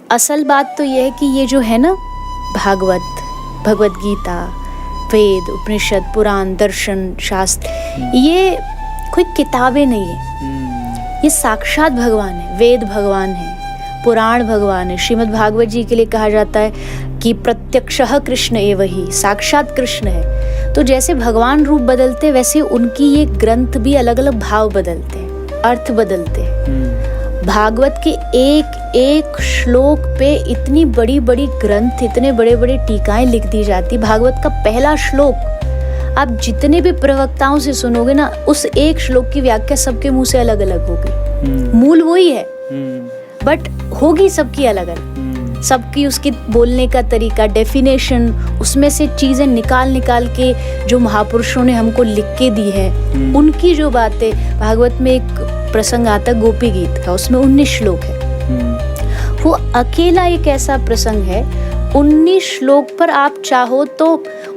असल बात तो ये है कि ये जो है ना भागवत, भगवत गीता, वेद, उपनिषद, पुराण, दर्शन, शास्त्र, ये कोई किताबें नहीं है, ये साक्षात भगवान है। वेद भगवान है, पुराण भगवान है। श्रीमद् भागवत जी के लिए कहा जाता है कि प्रत्यक्षः कृष्ण एव ही, साक्षात कृष्ण है। तो जैसे भगवान रूप बदलते वैसे उनकी ये ग्रंथ भी अलग अलग भाव बदलते हैं, अर्थ बदलते हैं। भागवत के एक एक श्लोक पे इतनी बड़ी बड़ी ग्रंथ, इतने बड़े बड़े टीकाएं लिख दी जाती। भागवत का पहला श्लोक आप जितने भी प्रवक्ताओं से सुनोगे ना, उस एक श्लोक की व्याख्या सबके मुंह से अलग अलग होगी। मूल वही है बट होगी सबकी अलग अलग, सबकी उसकी बोलने का तरीका, डेफिनेशन, उसमें से चीजें निकाल के जो महापुरुषों ने हमको लिख के दी है, उनकी जो बातें। भागवत में एक प्रसंग आता है गोपी गीत का, उसमें 19 श्लोक है। वो अकेला एक ऐसा प्रसंग है, 19 श्लोक पर आप चाहो तो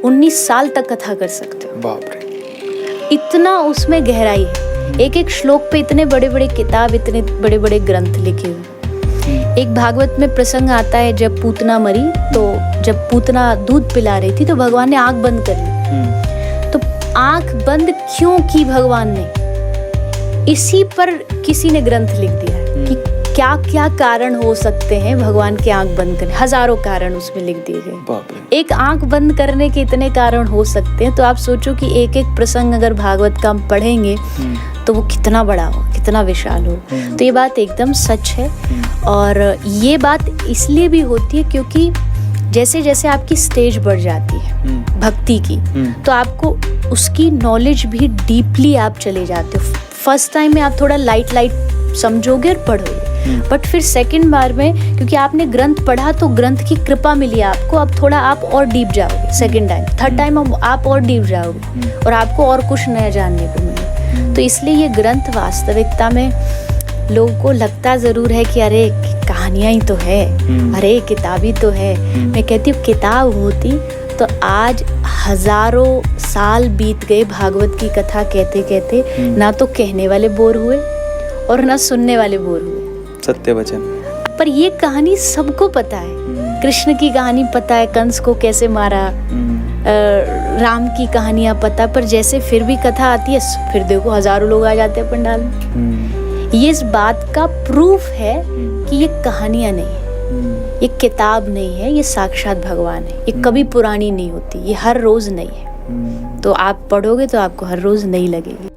19 साल तक कथा कर सकते हो। बाप रे, इतना उसमें गहराई है। एक एक श्लोक पे इतने बड़े बड़े किताब, इतने बड़े बड़े ग्रंथ लिखे हुए। एक भागवत में प्रसंग आता है जब पूतना मरी, तो जब पूतना दूध पिला रही थी तो भगवान ने आंख बंद कर ली। तो आंख बंद क्यों की भगवान ने, इसी पर किसी ने ग्रंथ लिख दिया है कि क्या क्या कारण हो सकते हैं भगवान के आंख बंद करने। हजारों कारण उसमें लिख दिए गए। एक आंख बंद करने के इतने कारण हो सकते हैं, तो आप सोचो कि एक एक प्रसंग अगर भागवत का हम पढ़ेंगे तो वो कितना बड़ा हो, कितना विशाल हो। तो ये बात एकदम सच है। और ये बात इसलिए भी होती है क्योंकि जैसे जैसे आपकी स्टेज बढ़ जाती है भक्ति की, तो आपको उसकी नॉलेज भी डीपली आप चले जाते हो। फर्स्ट टाइम में आप थोड़ा लाइट समझोगे और पढ़ोगे, बट फिर सेकंड बार में क्योंकि आपने ग्रंथ पढ़ा तो ग्रंथ की कृपा मिली आपको, अब थोड़ा आप और डीप जाओगे। सेकंड टाइम, थर्ड टाइम आप और डीप जाओगे और आपको और कुछ नया जानने को मिलेगा। तो इसलिए ये ग्रंथ वास्तविकता में लोगों को लगता जरूर है कि अरे कहानियां ही तो है, अरे किताबी तो है। मैं कहती हूँ किताब होती तो आज हजारों साल बीत गए भागवत की कथा कहते कहते, ना तो कहने वाले बोर हुए और ना सुनने वाले बोर हुए। सत्य वचन। पर ये कहानी सबको पता है, कृष्ण की कहानी पता है, कंस को कैसे मारा, राम की कहानियां पता, पर जैसे फिर भी कथा आती है फिर देखो हजारों लोग आ जाते हैं पंडाल में। ये इस बात का प्रूफ है कि ये कहानियां नहीं है, ये किताब नहीं है, ये साक्षात भगवान है। ये कभी पुरानी नहीं होती, ये हर रोज नई है। तो आप पढ़ोगे तो आपको हर रोज नई लगेगी।